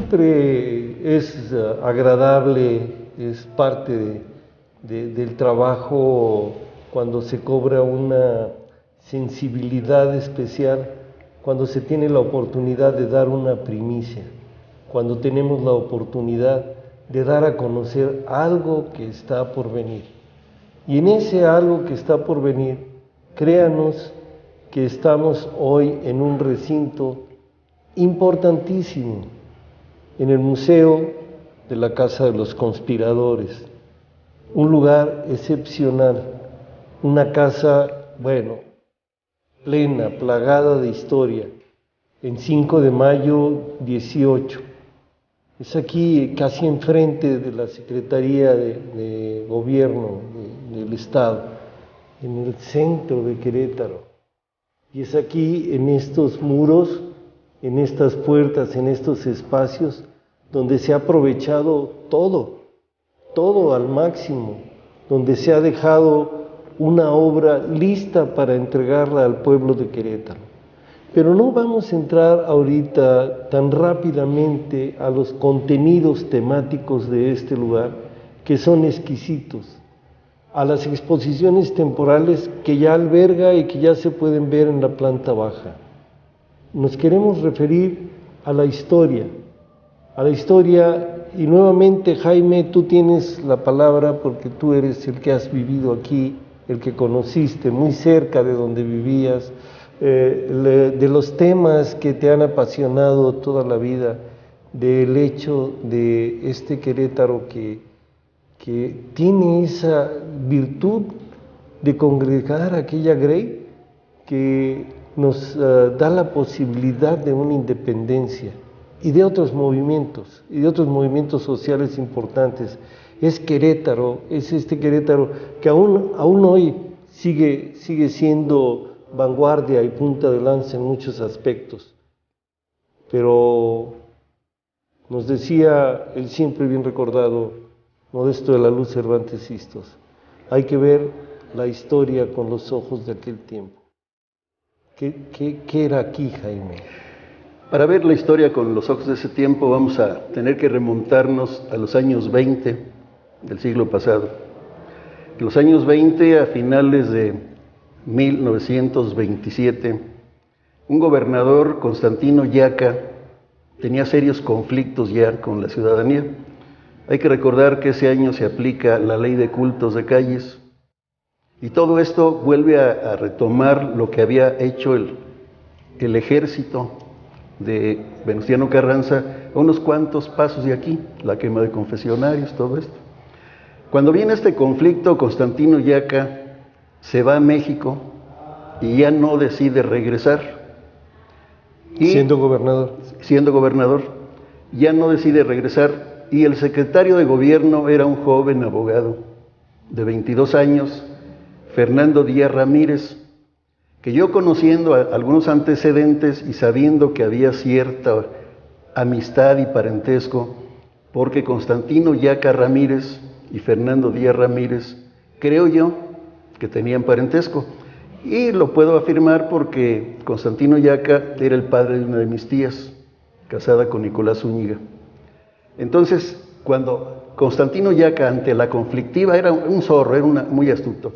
siempre es agradable, es parte del trabajo cuando se cobra una sensibilidad especial, cuando se tiene la oportunidad de dar una primicia, cuando tenemos la oportunidad de dar a conocer algo que está por venir. Y en ese algo que está por venir, créanos que estamos hoy en un recinto importantísimo, en el Museo de la Casa de los Conspiradores, un lugar excepcional, una casa, bueno, plena, plagada de historia, en 5 de mayo 18. Es aquí casi enfrente de la Secretaría de Gobierno del Estado, en el centro de Querétaro. Y es aquí, en estos muros, en estas puertas, en estos espacios, donde se ha aprovechado todo al máximo, donde se ha dejado una obra lista para entregarla al pueblo de Querétaro. Pero no vamos a entrar ahorita tan rápidamente a los contenidos temáticos de este lugar, que son exquisitos, a las exposiciones temporales que ya alberga y que ya se pueden ver en la planta baja. Nos queremos referir a la historia, y nuevamente, Jaime, tú tienes la palabra porque tú eres el que has vivido aquí, el que conociste muy cerca de donde vivías, de los temas que te han apasionado toda la vida, del hecho de este Querétaro que tiene esa virtud de congregar aquella grey que nos da la posibilidad de una independencia y de otros movimientos sociales importantes. Es Querétaro, es este Querétaro que aún hoy sigue siendo vanguardia y punta de lanza en muchos aspectos. Pero nos decía el siempre bien recordado Modesto de la Luz Cervantes Sistos, hay que ver la historia con los ojos de aquel tiempo. ¿Qué era aquí, Jaime? Para ver la historia con los ojos de ese tiempo vamos a tener que remontarnos a los años 20 del siglo pasado. En los años 20, a finales de 1927, un gobernador, Constantino Yaca, tenía serios conflictos ya con la ciudadanía. Hay que recordar que ese año se aplica la ley de cultos de calles y todo esto vuelve a retomar lo que había hecho el ejército de Venustiano Carranza a unos cuantos pasos de aquí, la quema de confesionarios, todo esto. Cuando viene este conflicto, Constantino Yaca se va a México y ya no decide regresar. Siendo gobernador, ya no decide regresar. Y el secretario de gobierno era un joven abogado de 22 años, Fernando Díaz Ramírez, que yo conociendo algunos antecedentes y sabiendo que había cierta amistad y parentesco, porque Constantino Yaca Ramírez y Fernando Díaz Ramírez, creo yo que tenían parentesco. Y lo puedo afirmar porque Constantino Yaca era el padre de una de mis tías, casada con Nicolás Zúñiga. Entonces, cuando Constantino Yaca, ante la conflictiva, era un zorro, era muy astuto,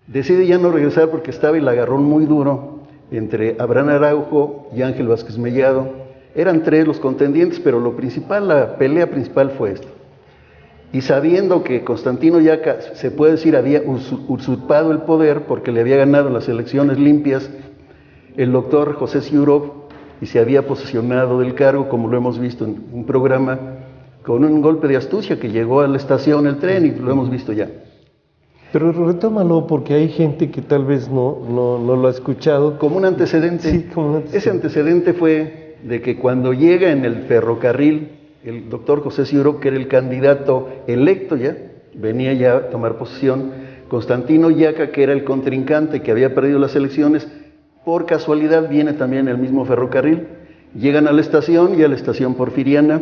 decide ya no regresar porque estaba el agarrón muy duro entre Abraham Araujo y Ángel Vázquez Mellado. Eran 3 los contendientes, pero la pelea principal fue esta. Y sabiendo que Constantino Yaca, se puede decir, había usurpado el poder porque le había ganado las elecciones limpias el doctor José Siurov y se había posesionado del cargo, como lo hemos visto en un programa, con un golpe de astucia que llegó a la estación el tren y lo hemos visto ya. Pero retómalo porque hay gente que tal vez no lo ha escuchado. Como un antecedente. Sí, como un antecedente. Ese antecedente fue de que cuando llega en el ferrocarril, el doctor José Siurov, que era el candidato electo ya, venía ya a tomar posesión, Constantino Yaca, que era el contrincante que había perdido las elecciones, por casualidad viene también el mismo ferrocarril. Llegan a la estación y a la estación Porfiriana,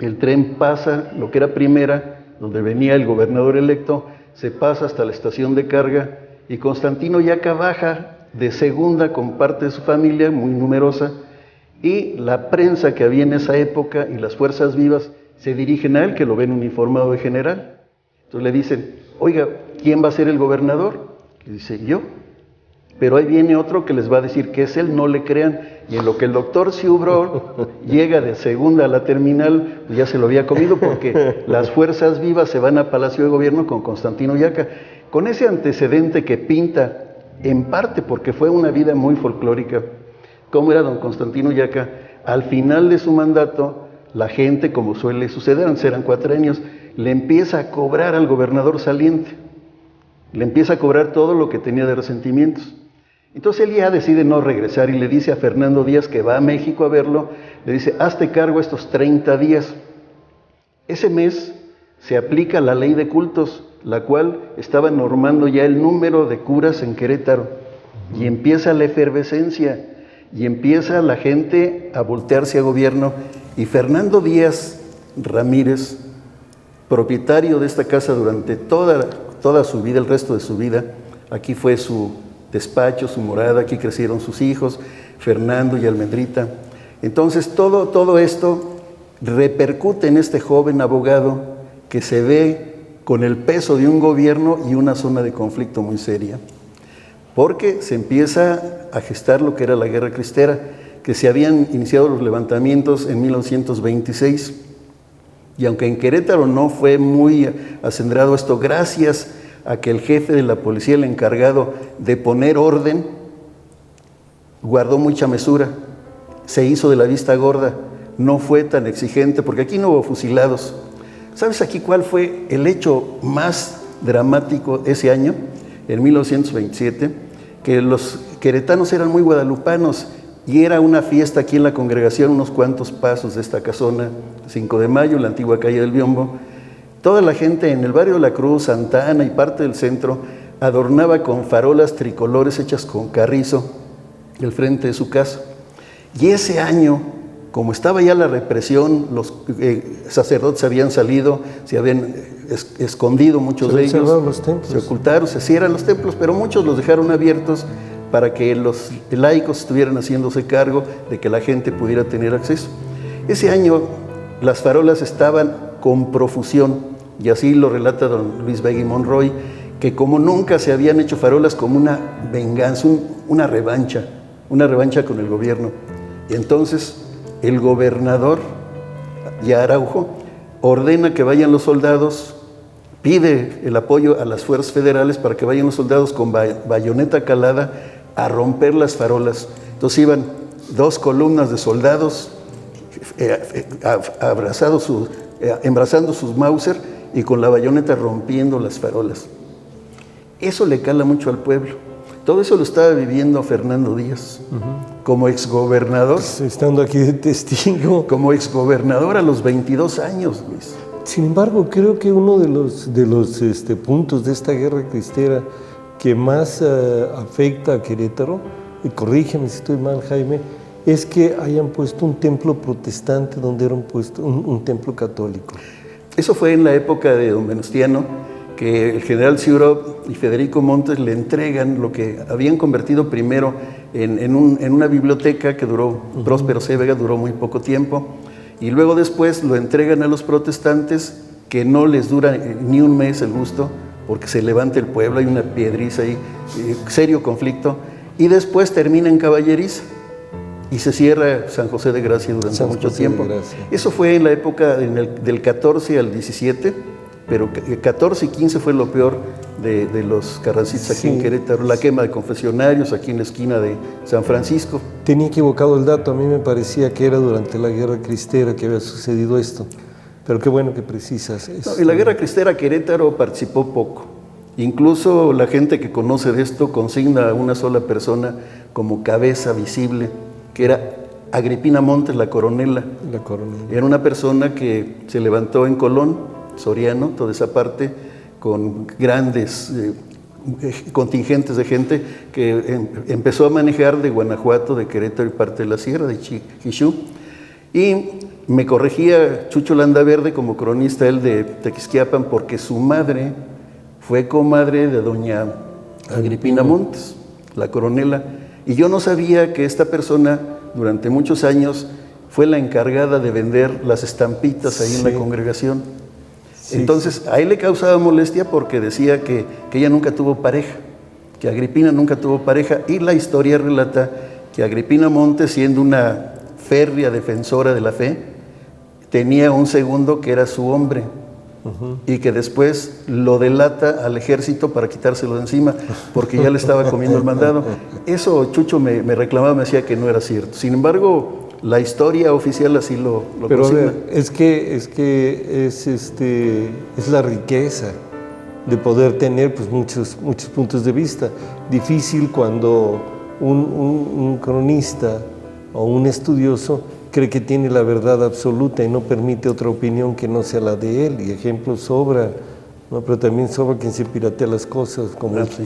el tren pasa, lo que era primera, donde venía el gobernador electo, se pasa hasta la estación de carga y Constantino Yaca baja de segunda con parte de su familia, muy numerosa, Y la prensa que había en esa época y las fuerzas vivas se dirigen a él, que lo ven uniformado de general. Entonces le dicen, oiga, ¿quién va a ser el gobernador? Le dice, yo. Pero ahí viene otro que les va a decir que es él, no le crean. Y en lo que el doctor Ciubrol llega de segunda a la terminal, pues ya se lo había comido, porque las fuerzas vivas se van a Palacio de Gobierno con Constantino Yaca. Con ese antecedente que pinta, en parte porque fue una vida muy folclórica, cómo era don Constantino Yaca, al final de su mandato, la gente, como suele suceder, antes eran cuatrenios, le empieza a cobrar al gobernador saliente, le empieza a cobrar todo lo que tenía de resentimientos. Entonces él ya decide no regresar y le dice a Fernando Díaz, que va a México a verlo, le dice, hazte cargo estos 30 días. Ese mes se aplica la ley de cultos, la cual estaba normando ya el número de curas en Querétaro, y empieza la efervescencia, y empieza la gente a voltearse a gobierno, y Fernando Díaz Ramírez, propietario de esta casa durante toda su vida, el resto de su vida, aquí fue su despacho, su morada, aquí crecieron sus hijos, Fernando y Almendrita. Entonces todo esto repercute en este joven abogado que se ve con el peso de un gobierno y una zona de conflicto muy seria, porque se empieza a gestar lo que era la Guerra Cristera, que se habían iniciado los levantamientos en 1926, y aunque en Querétaro no fue muy acendrado esto, gracias a que el jefe de la policía, el encargado de poner orden, guardó mucha mesura, se hizo de la vista gorda, no fue tan exigente, porque aquí no hubo fusilados. ¿Sabes aquí cuál fue el hecho más dramático ese año, en 1927? Que los queretanos eran muy guadalupanos, y era una fiesta aquí en la congregación, unos cuantos pasos de esta casona, 5 de Mayo, la antigua calle del Biombo. Toda la gente en el barrio de la Cruz, Santa Ana y parte del centro adornaba con farolas tricolores hechas con carrizo el frente de su casa. Y ese año, como estaba ya la represión, los sacerdotes habían salido, se habían escondido muchos de ellos, los templos. Se ocultaron, se cierran los templos, pero muchos los dejaron abiertos para que los laicos estuvieran haciéndose cargo de que la gente pudiera tener acceso. Ese año las farolas estaban con profusión, y así lo relata don Luis Begui Monroy, que como nunca se habían hecho farolas, como una venganza, una revancha con el gobierno. Y entonces el gobernador ya Araujo ordena que vayan los soldados, pide el apoyo a las fuerzas federales para que vayan los soldados con bayoneta calada a romper las farolas. Entonces iban 2 columnas de soldados embrazando sus Mauser y con la bayoneta rompiendo las farolas. Eso le cala mucho al pueblo. Todo eso lo estaba viviendo Fernando Díaz, como exgobernador. Pues, estando aquí de testigo. Como exgobernador a los 22 años, Luis. Sin embargo, creo que uno de los puntos de esta guerra cristera que más afecta a Querétaro, y corrígeme si estoy mal, Jaime, es que hayan puesto un templo protestante donde era puesto un templo católico. Eso fue en la época de don Venustiano, que el general Ciubrol y Federico Montes le entregan lo que habían convertido primero en una biblioteca que duró, Próspero C. Vega duró muy poco tiempo, y luego después lo entregan a los protestantes, que no les dura ni un mes el gusto, porque se levanta el pueblo, hay una piedriza ahí, serio conflicto, y después termina en Caballeriza, y se cierra San José de Gracia durante mucho tiempo. Eso fue en la época del 14 al 17, pero 14 y 15 fue lo peor de los carrancitos aquí en Querétaro, la quema de confesionarios aquí en la esquina de San Francisco. Tenía equivocado el dato, a mí me parecía que era durante la Guerra Cristera que había sucedido esto, pero qué bueno que precisas eso. No, en la Guerra Cristera Querétaro participó poco. Incluso la gente que conoce de esto consigna a una sola persona como cabeza visible, que era Agripina Montes, la coronela. La coronela. Era una persona que se levantó en Colón, Soriano, toda esa parte, con grandes contingentes de gente que empezó a manejar de Guanajuato, de Querétaro y parte de la sierra, de Xixú. Y me corregía Chucho Landaverde como cronista, él de Tequisquiapan, porque su madre fue comadre de doña Agripina Montes, la coronela. Y yo no sabía que esta persona durante muchos años fue la encargada de vender las estampitas ahí en la congregación. Entonces, a él le causaba molestia porque decía que ella nunca tuvo pareja, que Agripina nunca tuvo pareja, y la historia relata que Agripina Montes, siendo una férrea defensora de la fe, tenía un segundo que era su hombre, y que después lo delata al ejército para quitárselo de encima, porque ya le estaba comiendo el mandado. Eso Chucho me reclamaba, me decía que no era cierto. Sin embargo, la historia oficial así lo Pero consigna. a ver, es la riqueza de poder tener pues muchos puntos de vista. Difícil cuando un cronista o un estudioso cree que tiene la verdad absoluta y no permite otra opinión que no sea la de él, y ejemplos sobra, ¿no? Pero también sobra quien se piratea las cosas,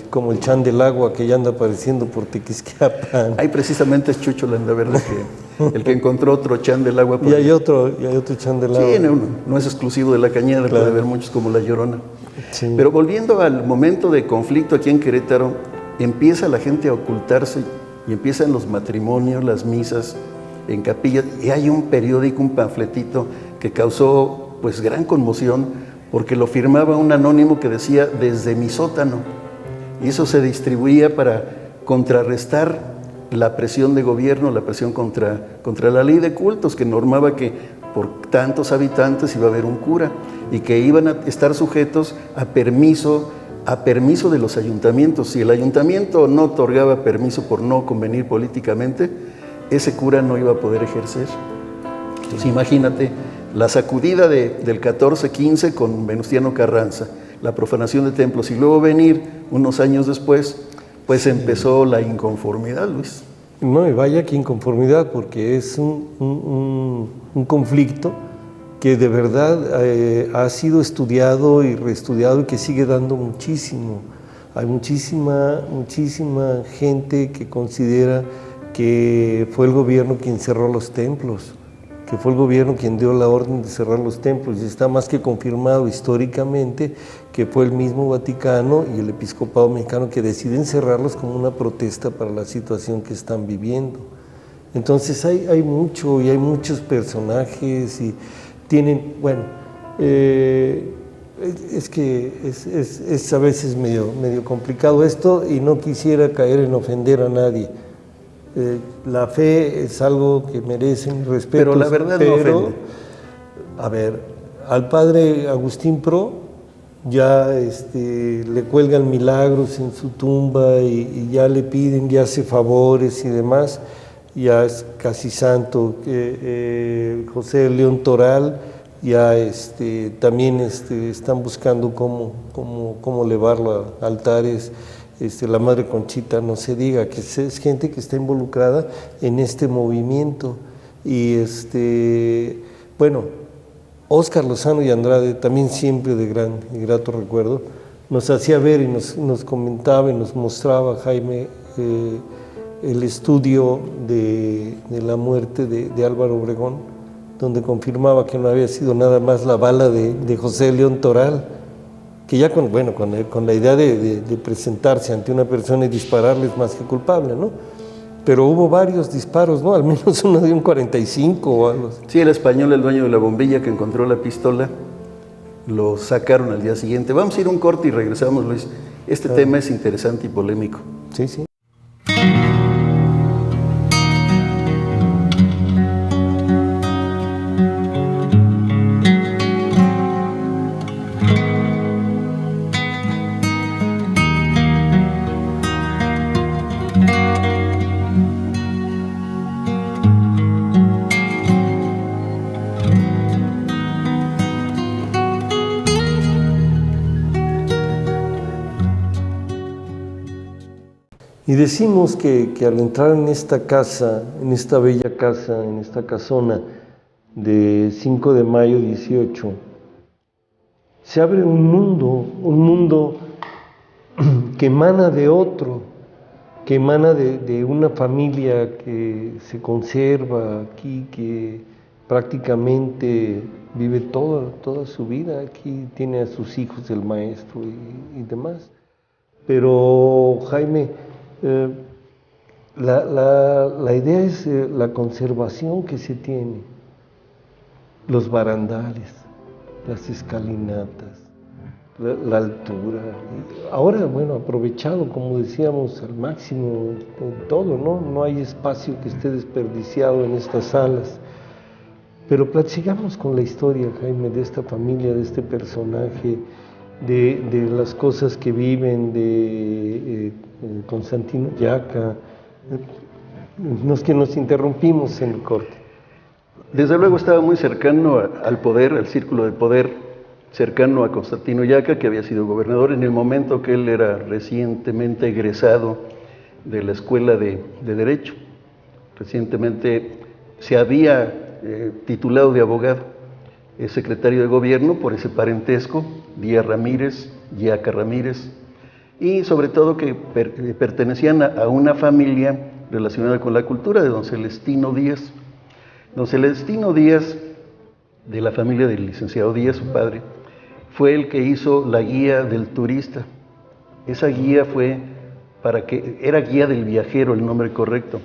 como el Chan del Agua, que ya anda apareciendo por Tequisquiapan. Ahí precisamente es Chucho Landaverde, el que encontró otro Chan del Agua. Y hay otro Chan del Agua. Sí, no es exclusivo de la Cañada, puede haber muchos como La Llorona. Sí. Pero volviendo al momento de conflicto aquí en Querétaro, empieza la gente a ocultarse y empiezan los matrimonios, las misas en capillas, y hay un periódico, un panfletito que causó pues gran conmoción porque lo firmaba un anónimo que decía "desde mi sótano", y eso se distribuía para contrarrestar la presión de gobierno, la presión contra la ley de cultos que normaba que por tantos habitantes iba a haber un cura y que iban a estar sujetos a permiso de los ayuntamientos. Si el ayuntamiento no otorgaba permiso por no convenir políticamente, ese cura no iba a poder ejercer. Entonces imagínate la sacudida del 14-15 con Venustiano Carranza, la profanación de templos, y luego venir unos años después, pues empezó la inconformidad, Luis. No, y vaya que inconformidad, porque es un conflicto que de verdad ha sido estudiado y reestudiado y que sigue dando muchísimo. Hay muchísima gente que considera que fue el gobierno quien cerró los templos, que fue el gobierno quien dio la orden de cerrar los templos, y está más que confirmado históricamente que fue el mismo Vaticano y el episcopado mexicano que deciden cerrarlos como una protesta para la situación que están viviendo. Entonces hay muchos personajes y tienen, bueno, es que es a veces medio complicado esto, y no quisiera caer en ofender a nadie. La fe es algo que merece mi respeto. Pero la verdad no ofende. A ver, al padre Agustín Pro ya le cuelgan milagros en su tumba y ya le piden, ya hace favores y demás, ya es casi santo. José León Toral ya también están buscando cómo elevarlo a altares. La Madre Conchita, no se diga, que es gente que está involucrada en este movimiento. Y bueno, Óscar Lozano y Andrade, también siempre de gran y grato recuerdo, nos hacía ver y nos comentaba y nos mostraba, Jaime, el estudio de la muerte de Álvaro Obregón, donde confirmaba que no había sido nada más la bala de José León Toral, que ya con la idea de presentarse ante una persona y dispararle es más que culpable, ¿no? Pero hubo varios disparos, ¿no? Al menos uno de un 45 o algo así. Sí, el español, el dueño de la bombilla que encontró la pistola, lo sacaron al día siguiente. Vamos a ir a un corte y regresamos, Luis. Este tema es interesante y polémico. Sí, sí. Y decimos que al entrar en esta casa, en esta bella casa, en esta casona de 5 de mayo 18, se abre un mundo que emana de otro, que emana de una familia que se conserva aquí, que prácticamente vive toda su vida aquí, tiene a sus hijos, el maestro y demás. Pero Jaime, La idea es la conservación que se tiene, los barandales, las escalinatas, la altura. Ahora, bueno, aprovechado, como decíamos, al máximo todo, ¿no? No hay espacio que esté desperdiciado en estas salas. Pero sigamos con la historia, Jaime, de esta familia, de este personaje, de las cosas que viven, de Constantino Yaca. No es que nos interrumpimos en el corte. Desde luego estaba muy cercano al poder, al círculo de poder, cercano a Constantino Yaca, que había sido gobernador en el momento que él era recientemente egresado de la Escuela de Derecho. Recientemente se había titulado de abogado, es secretario de gobierno por ese parentesco, Díaz Ramírez, Yaca Ramírez, y sobre todo que pertenecían a una familia relacionada con la cultura de don Celestino Díaz. Don Celestino Díaz, de la familia del licenciado Díaz, su padre, fue el que hizo la guía del turista. Esa guía era guía del viajero, el nombre correcto,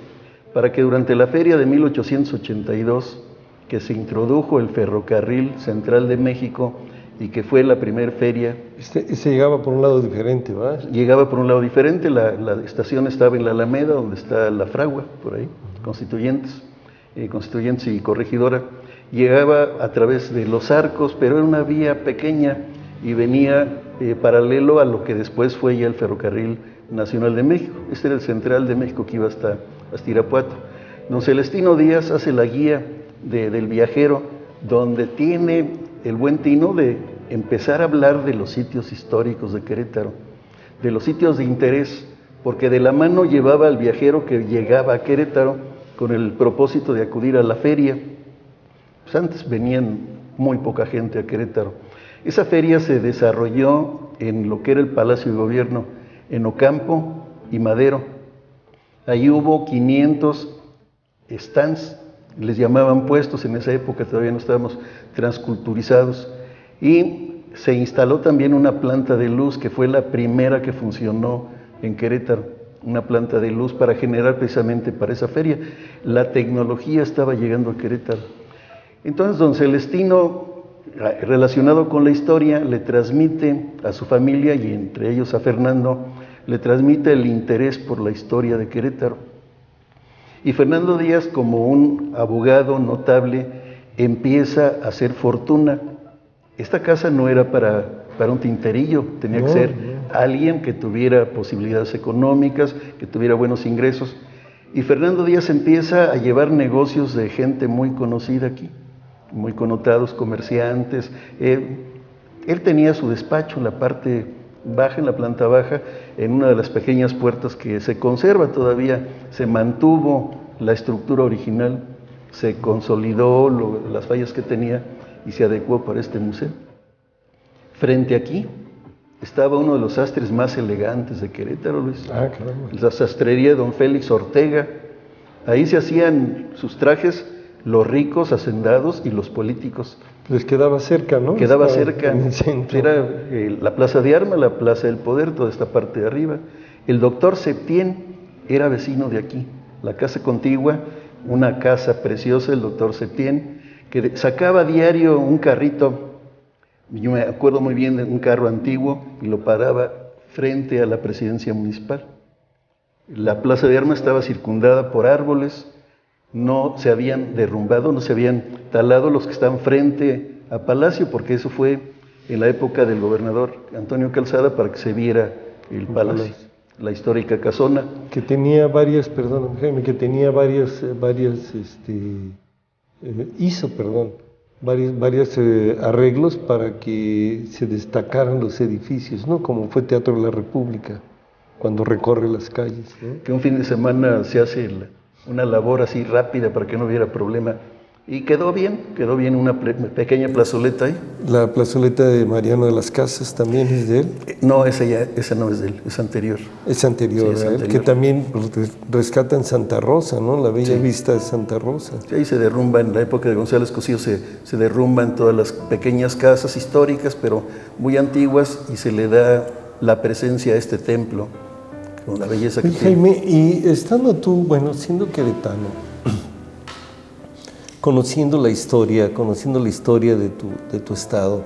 para que durante la feria de 1882, que se introdujo el ferrocarril central de México y que fue la primera feria. Se llegaba por un lado diferente, ¿verdad? Llegaba por un lado diferente, la estación estaba en la Alameda, donde está la Fragua, por ahí, Constituyentes y Corregidora. Llegaba a través de los Arcos, pero era una vía pequeña y venía paralelo a lo que después fue ya el Ferrocarril Nacional de México. Este era el Central de México que iba hasta Irapuato. Don Celestino Díaz hace la guía del viajero, donde tiene el buen tino de empezar a hablar de los sitios históricos de Querétaro, de los sitios de interés, porque de la mano llevaba al viajero que llegaba a Querétaro con el propósito de acudir a la feria. Pues antes venían muy poca gente a Querétaro. Esa feria se desarrolló en lo que era el Palacio de Gobierno, en Ocampo y Madero. Ahí hubo 500 stands, les llamaban puestos, en esa época todavía no estábamos transculturizados, y se instaló también una planta de luz que fue la primera que funcionó en Querétaro, una planta de luz para generar precisamente para esa feria. La tecnología estaba llegando a Querétaro. Entonces don Celestino, relacionado con la historia, le transmite a su familia y entre ellos a Fernando, le transmite el interés por la historia de Querétaro. Y Fernando Díaz, como un abogado notable, empieza a hacer fortuna. Esta casa no era para un tinterillo, tenía que ser alguien que tuviera posibilidades económicas, que tuviera buenos ingresos. Y Fernando Díaz empieza a llevar negocios de gente muy conocida aquí, muy connotados, comerciantes. Él tenía su despacho en la parte baja, en la planta baja, en una de las pequeñas puertas que se conserva todavía, se mantuvo la estructura original, se consolidó las fallas que tenía y se adecuó para este museo. Frente aquí estaba uno de los sastres más elegantes de Querétaro, Luis. La sastrería de don Félix Ortega. Ahí se hacían sus trajes los ricos, hacendados y los políticos. Les quedaba cerca, ¿no? Quedaba Estaba cerca. en el centro. Era la Plaza de Armas, la Plaza del Poder, toda esta parte de arriba. El doctor Septién era vecino de aquí. La casa contigua, una casa preciosa, el doctor Septién, que sacaba a diario un carrito. Yo me acuerdo muy bien de un carro antiguo y lo paraba frente a la presidencia municipal. La Plaza de Armas estaba circundada por árboles, no se habían derrumbado, no se habían talado los que estaban frente a Palacio, porque eso fue en la época del gobernador Antonio Calzada para que se viera el Palacio, la histórica casona. Que tenía varias, varios arreglos para que se destacaran los edificios, ¿no? Como fue Teatro de la República, cuando recorre las calles, ¿no? Que un fin de semana se hace una labor así rápida para que no hubiera problema. Y quedó bien una pequeña plazoleta ahí. La plazoleta de Mariano de las Casas también es de él. No, esa no es de él, es anterior. Es anterior, sí, a él, que también rescatan Santa Rosa, ¿no? La bella vista de Santa Rosa. Sí, ahí se derrumba, en la época de González Cosío se derrumban todas las pequeñas casas históricas, pero muy antiguas, y se le da la presencia a este templo con la belleza que tiene. Jaime, y estando tú, bueno, siendo queretano, conociendo la historia de tu estado,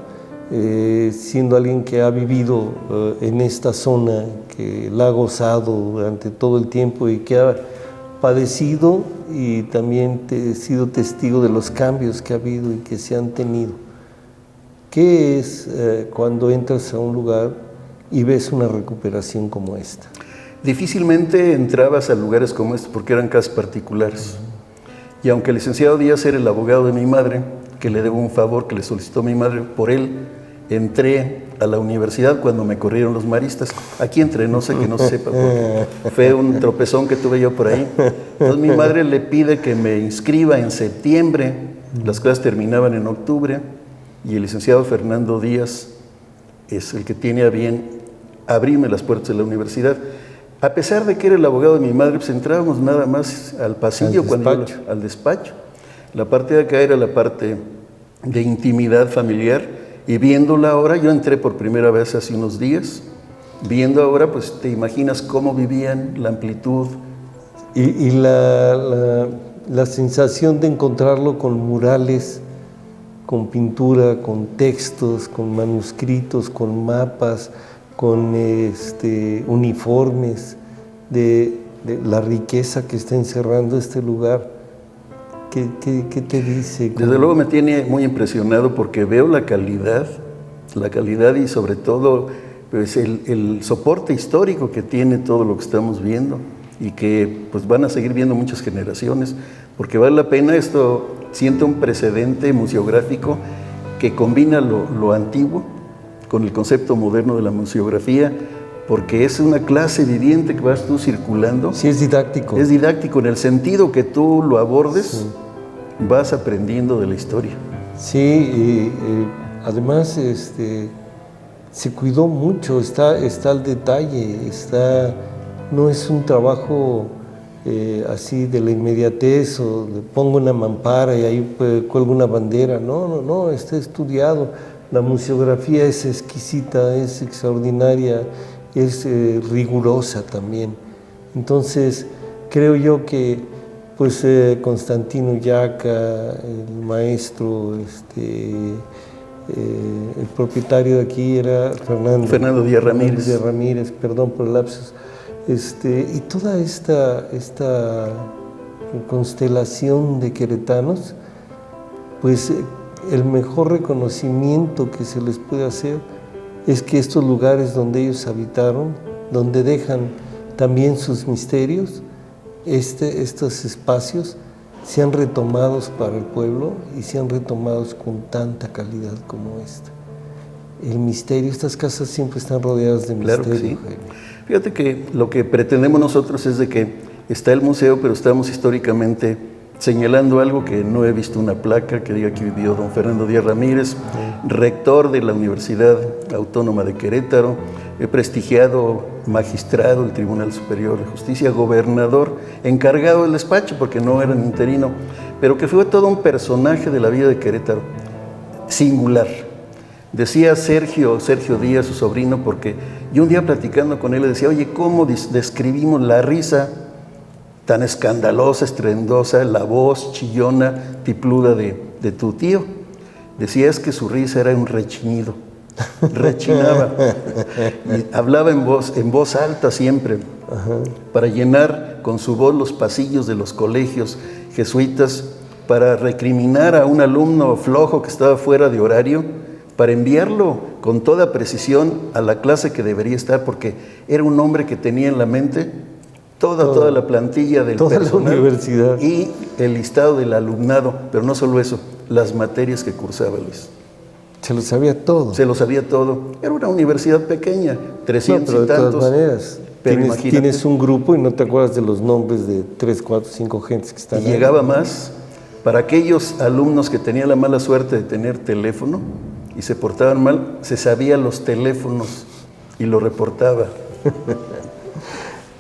siendo alguien que ha vivido en esta zona, que la ha gozado durante todo el tiempo y que ha padecido y también sido testigo de los cambios que ha habido y que se han tenido. ¿Qué es cuando entras a un lugar y ves una recuperación como esta? Difícilmente entrabas a lugares como este porque eran casas particulares. Y aunque el licenciado Díaz era el abogado de mi madre, que le debo un favor que le solicitó mi madre, por él entré a la universidad cuando me corrieron los maristas. Aquí entré, no sé que no sepa, porque fue un tropezón que tuve yo por ahí. Entonces mi madre le pide que me inscriba en septiembre, las clases terminaban en octubre, y el licenciado Fernando Díaz es el que tiene a bien abrirme las puertas de la universidad. A pesar de que era el abogado de mi madre, pues entrábamos nada más al pasillo, al despacho. La parte de acá era la parte de intimidad familiar, y viéndola ahora, yo entré por primera vez hace unos días, viendo ahora, pues te imaginas cómo vivían, la amplitud. Y la sensación de encontrarlo con murales, con pintura, con textos, con manuscritos, con mapas, con uniformes, de la riqueza que está encerrando este lugar. ¿Qué te dice? Desde luego me tiene muy impresionado porque veo la calidad y sobre todo pues, el soporte histórico que tiene todo lo que estamos viendo y que pues, van a seguir viendo muchas generaciones, porque vale la pena. Esto siente un precedente museográfico que combina lo antiguo con el concepto moderno de la museografía, porque es una clase viviente que vas tú circulando. Sí, es didáctico. Es didáctico en el sentido que tú lo abordes, sí. Vas aprendiendo de la historia. Sí, y además se cuidó mucho, está al detalle, no es un trabajo así de la inmediatez o le pongo una mampara y ahí cuelgo una bandera. No, está estudiado. La museografía es exquisita, es extraordinaria, es rigurosa también. Entonces, creo yo que pues Constantino Yaca, el maestro, el propietario de aquí era Fernando Díaz Ramírez. Perdón por el lapsus. Y toda esta constelación de queretanos, pues el mejor reconocimiento que se les puede hacer es que estos lugares donde ellos habitaron, donde dejan también sus misterios, estos espacios sean retomados para el pueblo y sean retomados con tanta calidad como esta. El misterio, estas casas siempre están rodeadas de misterio. Claro que sí. Fíjate que lo que pretendemos nosotros es de que está el museo, pero estamos históricamente señalando algo que no he visto una placa que diga que vivió don Fernando Díaz Ramírez, rector de la Universidad Autónoma de Querétaro, prestigiado magistrado del Tribunal Superior de Justicia, gobernador, encargado del despacho, porque no era un interino, pero que fue todo un personaje de la vida de Querétaro, singular. Decía Sergio Díaz, su sobrino, porque yo un día platicando con él le decía, oye, ¿cómo describimos la risa tan escandalosa, estruendosa, la voz chillona, tipluda de tu tío? Decía, es que su risa era un rechinido, rechinaba, y hablaba en voz alta siempre, para llenar con su voz los pasillos de los colegios jesuitas, para recriminar a un alumno flojo que estaba fuera de horario, para enviarlo con toda precisión a la clase que debería estar, porque era un hombre que tenía en la mente toda la plantilla del personal, la universidad y el listado del alumnado, pero no solo eso, las materias que cursaba Luis. Se lo sabía todo. Se lo sabía todo. Era una universidad pequeña, 300 y tantos. De todas maneras, pero tienes un grupo y no te acuerdas de los nombres de 3, 4, 5 gentes que están ahí. Y llegaba más para aquellos alumnos que tenían la mala suerte de tener teléfono y se portaban mal, se sabía los teléfonos y lo reportaba.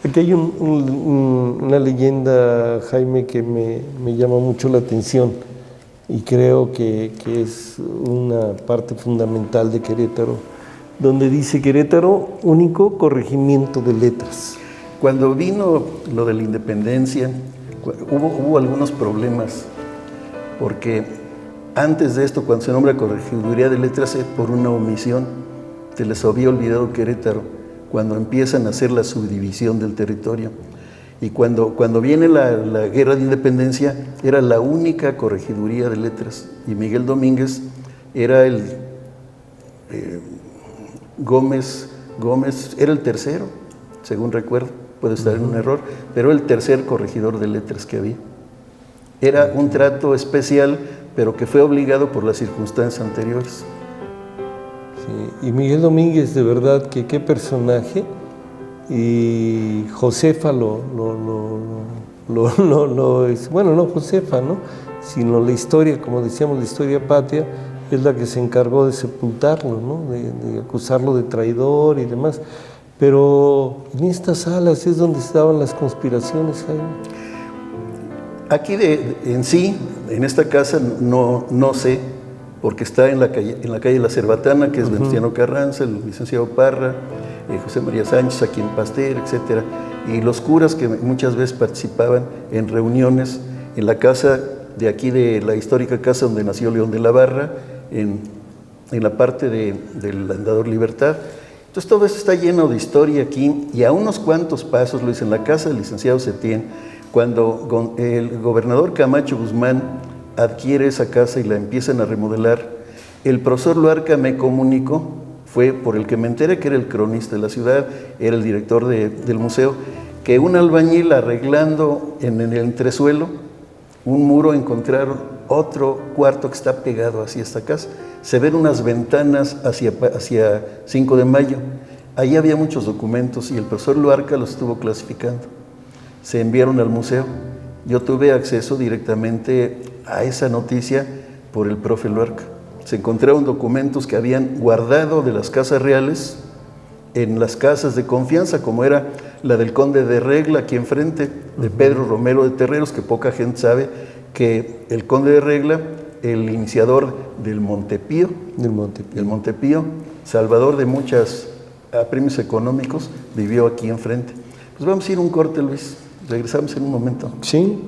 Aquí hay una leyenda, Jaime, que me llama mucho la atención y creo que es una parte fundamental de Querétaro, donde dice Querétaro, único corregimiento de letras. Cuando vino lo de la independencia, hubo algunos problemas, porque antes de esto, cuando se nombra Corregiduría de Letras, por una omisión, se les había olvidado Querétaro, cuando empiezan a hacer la subdivisión del territorio. Y cuando viene la Guerra de Independencia, era la única Corregiduría de Letras, y Miguel Domínguez era Gómez era el tercero, según recuerdo, puede estar en un error, pero el tercer corregidor de letras que había. Era un trato especial, pero que fue obligado por las circunstancias anteriores. Sí, y Miguel Domínguez, de verdad, que qué personaje, y Josefa bueno, no Josefa, ¿no? Sino la historia, como decíamos, la historia patria, es la que se encargó de sepultarlo, ¿no? De acusarlo de traidor y demás. Pero en estas salas es donde estaban las conspiraciones, Jaime. Aquí en esta casa, no sé, porque está en la calle La Cerbatana, que es Venustiano Carranza, el licenciado Parra, José María Sánchez, aquí en Pasteur, etc. Y los curas que muchas veces participaban en reuniones en la casa de aquí, de la histórica casa donde nació León de la Barra, en la parte del Andador Libertad. Entonces todo eso está lleno de historia aquí, y a unos cuantos pasos, Luis, en la casa del licenciado Setién, cuando el gobernador Camacho Guzmán adquiere esa casa y la empiezan a remodelar, el profesor Luarca me comunicó, fue por el que me enteré, que era el cronista de la ciudad, era el director del museo, que un albañil arreglando en el entresuelo un muro encontraron otro cuarto que está pegado hacia esta casa. Se ven unas ventanas hacia 5 de Mayo. Ahí había muchos documentos y el profesor Luarca los estuvo clasificando. Se enviaron al museo. Yo tuve acceso directamente a esa noticia por el profe Luarca. Se encontraron documentos que habían guardado de las casas reales en las casas de confianza, como era la del Conde de Regla, aquí enfrente, de Pedro Romero de Terreros, que poca gente sabe que el Conde de Regla, el iniciador del Montepío, salvador de muchos premios económicos, vivió aquí enfrente. Pues vamos a ir a un corte, Luis. Regresamos en un momento. Sí.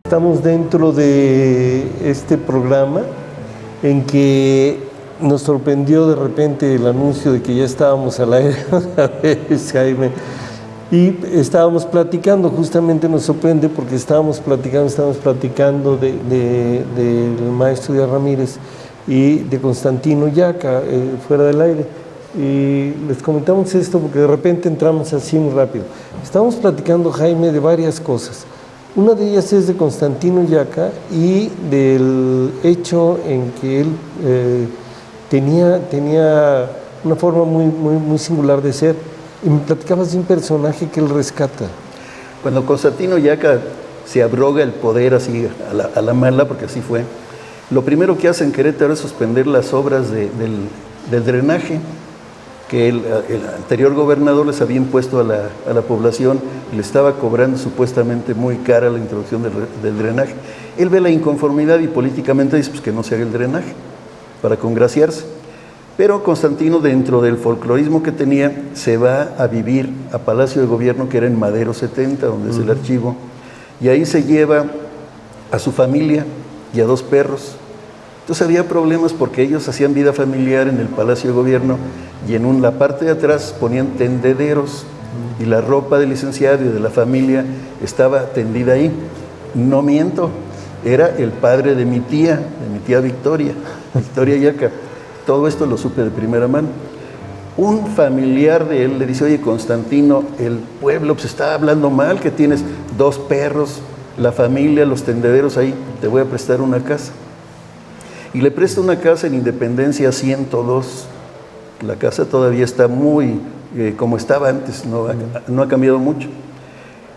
Estamos dentro de este programa en que nos sorprendió de repente el anuncio de que ya estábamos al aire, Jaime, y estábamos platicando, justamente nos sorprende porque estábamos platicando del maestro Díaz Ramírez y de Constantino Yaca, fuera del aire. Y les comentamos esto porque de repente entramos así muy rápido. Estábamos platicando, Jaime, de varias cosas. Una de ellas es de Constantino Yaca y del hecho en que él tenía una forma muy singular de ser. Y me platicabas de un personaje que él rescata. Cuando Constantino Yaca se abroga el poder así a la mala, porque así fue, lo primero que hace en Querétaro es suspender las obras del drenaje que el anterior gobernador les había impuesto a la población y le estaba cobrando supuestamente muy cara la introducción del drenaje. Él ve la inconformidad y políticamente dice pues, que no se haga el drenaje para congraciarse. Pero Constantino, dentro del folclorismo que tenía, se va a vivir a Palacio de Gobierno, que era en Madero 70, donde es el archivo, y ahí se lleva a su familia y a 2 perros. Entonces había problemas porque ellos hacían vida familiar en el Palacio de Gobierno y en la parte de atrás ponían tendederos y la ropa del licenciado y de la familia estaba tendida ahí. No miento, era el padre de mi tía Victoria Yaca. Todo esto lo supe de primera mano. Un familiar de él le dice: oye, Constantino, el pueblo pues está hablando mal, que tienes 2 perros, la familia, los tendederos ahí, te voy a prestar una casa. Y le presta una casa en Independencia 102. La casa todavía está muy como estaba antes, no ha cambiado mucho.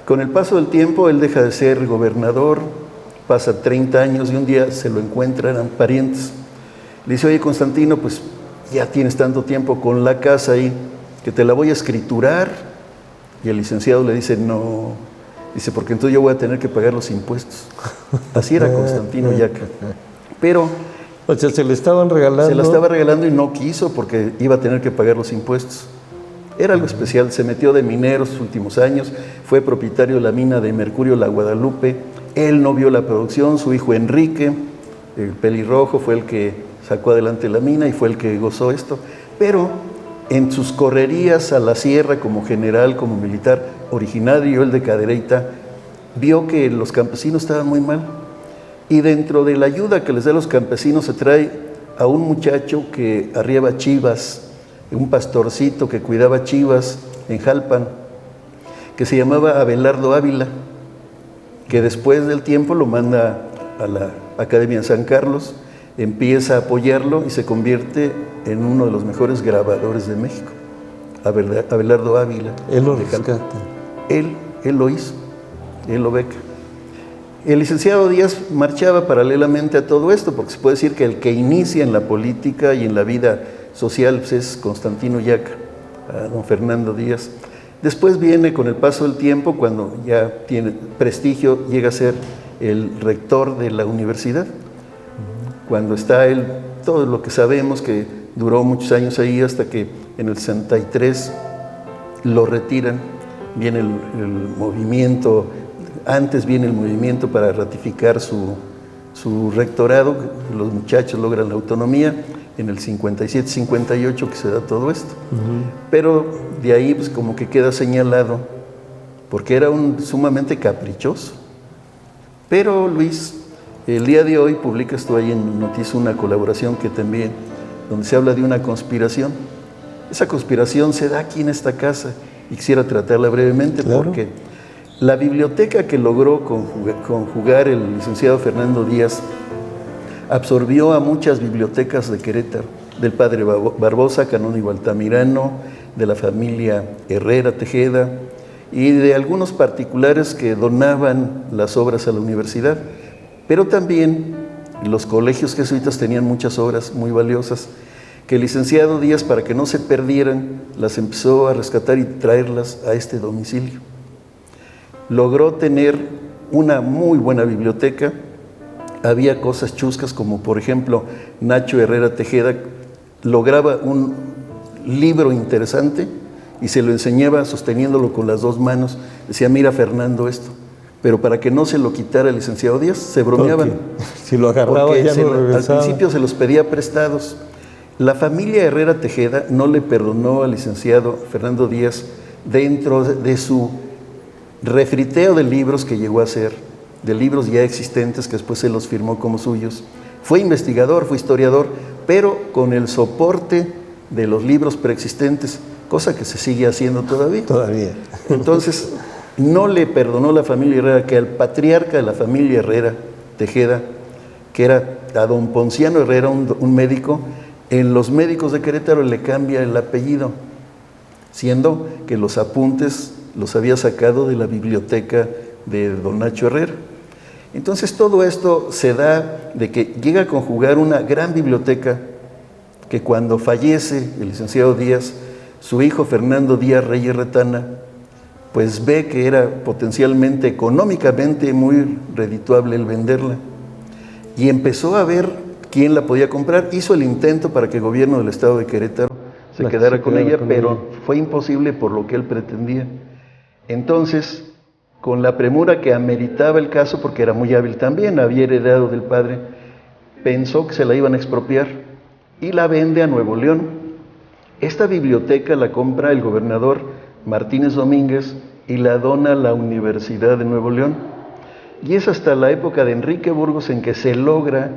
Con el paso del tiempo, él deja de ser gobernador, pasa 30 años y un día se lo encuentran, eran parientes. Le dice: oye, Constantino, pues ya tienes tanto tiempo con la casa ahí, que te la voy a escriturar. Y el licenciado le dice: no, dice, porque entonces yo voy a tener que pagar los impuestos. Así era Constantino Yaca. Pero o sea, se le estaban regalando. Se la estaba regalando y no quiso porque iba a tener que pagar los impuestos. Era algo especial, se metió de minero sus últimos años, fue propietario de la mina de mercurio La Guadalupe. Él no vio la producción, su hijo Enrique, el pelirrojo, fue el que sacó adelante la mina y fue el que gozó esto. Pero en sus correrías a la sierra como general, como militar, originario él de Cadereyta, vio que los campesinos estaban muy mal. Y dentro de la ayuda que les da a los campesinos se trae a un muchacho que arriaba chivas, un pastorcito que cuidaba chivas en Jalpan, que se llamaba Abelardo Ávila, que después del tiempo lo manda a la Academia en San Carlos, empieza a apoyarlo y se convierte en uno de los mejores grabadores de México. Abelardo Ávila. Él lo rescata. Él lo hizo, él lo beca. El licenciado Díaz marchaba paralelamente a todo esto, porque se puede decir que el que inicia en la política y en la vida social pues es Constantino Yaca, don Fernando Díaz. Después viene, con el paso del tiempo, cuando ya tiene prestigio, llega a ser el rector de la universidad. Cuando está él, todo lo que sabemos, que duró muchos años ahí hasta que en el 63 lo retiran. Viene el movimiento, antes viene el movimiento para ratificar su rectorado, los muchachos logran la autonomía, en el 57-58 que se da todo esto. Pero de ahí pues como que queda señalado, porque era sumamente caprichoso. Pero Luis, el día de hoy publicas tú ahí en Noticias una colaboración que te envié, donde se habla de una conspiración. Esa conspiración se da aquí en esta casa y quisiera tratarla brevemente. Claro. Porque la biblioteca que logró conjugar el licenciado Fernando Díaz absorbió a muchas bibliotecas de Querétaro, del padre Barbosa, canónigo Altamirano, de la familia Herrera Tejeda y de algunos particulares que donaban las obras a la universidad. Pero también los colegios jesuitas tenían muchas obras muy valiosas que el licenciado Díaz, para que no se perdieran, las empezó a rescatar y traerlas a este domicilio. Logró tener una muy buena biblioteca. Había cosas chuscas como, por ejemplo, Nacho Herrera Tejeda lograba un libro interesante y se lo enseñaba sosteniéndolo con las 2 manos. Decía: mira, Fernando, esto. Pero para que no se lo quitara el licenciado Díaz, se bromeaban. Si lo agarraba ya no regresaba. Al principio se los pedía prestados. La familia Herrera Tejeda no le perdonó al licenciado Fernando Díaz dentro de su refriteo de libros que llegó a hacer, de libros ya existentes que después se los firmó como suyos. Fue investigador, fue historiador, pero con el soporte de los libros preexistentes, cosa que se sigue haciendo todavía. Entonces, no le perdonó la familia Herrera que al patriarca de la familia Herrera Tejeda, que era a don Ponciano Herrera, un médico, en los médicos de Querétaro le cambia el apellido, siendo que los apuntes los había sacado de la biblioteca de don Nacho Herrera. Entonces todo esto se da de que llega a conjugar una gran biblioteca que cuando fallece el licenciado Díaz, su hijo Fernando Díaz Reyes Retana, pues ve que era potencialmente económicamente muy redituable el venderla. Y empezó a ver quién la podía comprar. Hizo el intento para que el gobierno del estado de Querétaro se quedara con ella, pero fue imposible por lo que él pretendía. Entonces, con la premura que ameritaba el caso, porque era muy hábil también, había heredado del padre, pensó que se la iban a expropiar y la vende a Nuevo León. Esta biblioteca la compra el gobernador Martínez Domínguez y la dona a la Universidad de Nuevo León. Y es hasta la época de Enrique Burgos en que se logra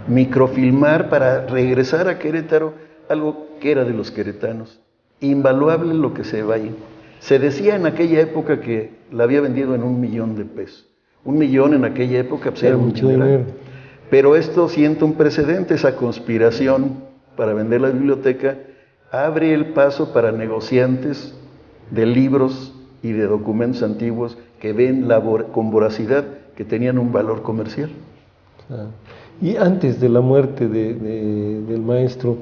microfilmar para regresar a Querétaro algo que era de los queretanos. Invaluable lo que se va ahí. Se decía en aquella época que la había vendido en $1,000,000. $1,000,000 en aquella época pues era mucho dinero. Pero esto sienta un precedente, esa conspiración para vender la biblioteca abre el paso para negociantes de libros y de documentos antiguos que ven con voracidad que tenían un valor comercial. Claro. Y antes de la muerte del maestro,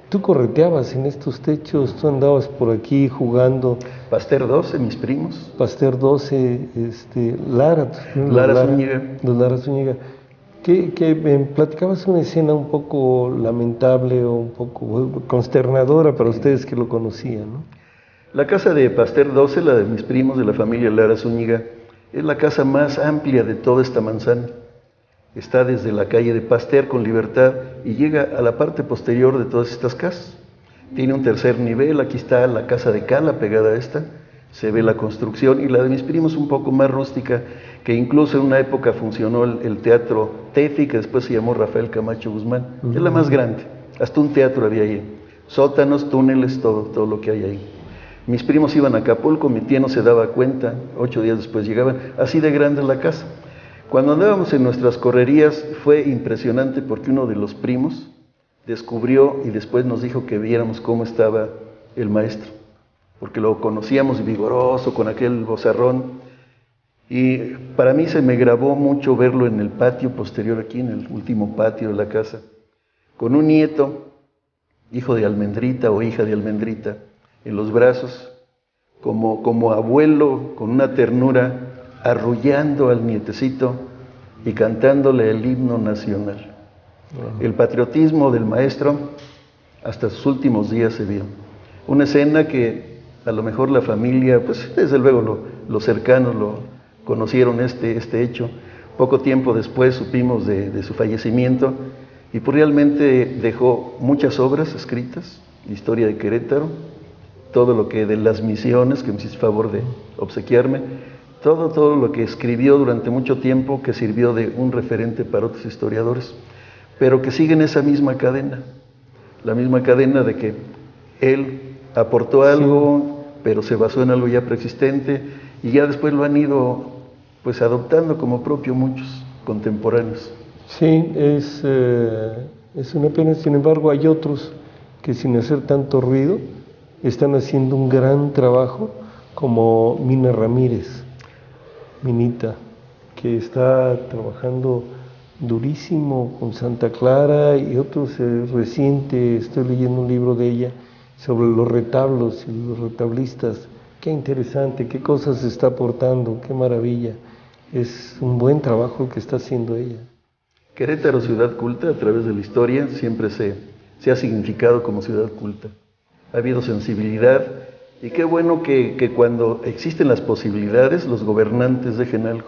tú correteabas en estos techos, tú andabas por aquí jugando. Pasteur 12, mis primos. Pasteur 12, Lara Zúñiga. Los Lara Zúñiga. Que platicabas una escena un poco lamentable o un poco consternadora para ustedes que lo conocían, ¿no? La casa de Pasteur 12, la de mis primos de la familia Lara Zúñiga, es la casa más amplia de toda esta manzana. Está desde la calle de Pasteur con Libertad y llega a la parte posterior de todas estas casas. Tiene un tercer nivel, aquí está la casa de Cala pegada a esta, se ve la construcción, y la de mis primos un poco más rústica, que incluso en una época funcionó el teatro Tefi, que después se llamó Rafael Camacho Guzmán. Es la más grande, hasta un teatro había ahí, sótanos, túneles, todo lo que hay ahí. Mis primos iban a Acapulco, mi tía no se daba cuenta, 8 días después llegaban, así de grande es la casa. Cuando andábamos en nuestras correrías fue impresionante porque uno de los primos descubrió y después nos dijo que viéramos cómo estaba el maestro, porque lo conocíamos vigoroso, con aquel vozarrón, y para mí se me grabó mucho verlo en el patio posterior aquí, en el último patio de la casa, con un nieto, hijo de Almendrita o hija de Almendrita, en los brazos, como abuelo, con una ternura, arrullando al nietecito y cantándole el himno nacional. El patriotismo del maestro hasta sus últimos días se vio. Una escena que a lo mejor la familia, pues desde luego los cercanos lo conocieron este hecho. Poco tiempo después supimos de su fallecimiento y pues realmente dejó muchas obras escritas, la historia de Querétaro, todo lo que de las misiones, que me hiciste favor de obsequiarme, todo lo que escribió durante mucho tiempo, que sirvió de un referente para otros historiadores, pero que siguen esa misma cadena, la misma cadena de que él aportó algo, pero se basó en algo ya preexistente, y ya después lo han ido pues adoptando como propio muchos contemporáneos. Sí, es una pena. Sin embargo, hay otros que sin hacer tanto ruido están haciendo un gran trabajo, como Mina Ramírez, Minita, que está trabajando durísimo con Santa Clara, y otros reciente, estoy leyendo un libro de ella sobre los retablos y los retablistas. Qué interesante, qué cosas está aportando, qué maravilla. Es un buen trabajo que está haciendo ella. Querétaro, ciudad culta, a través de la historia siempre se ha significado como ciudad culta. Ha habido sensibilidad, y qué bueno que cuando existen las posibilidades, los gobernantes dejen algo.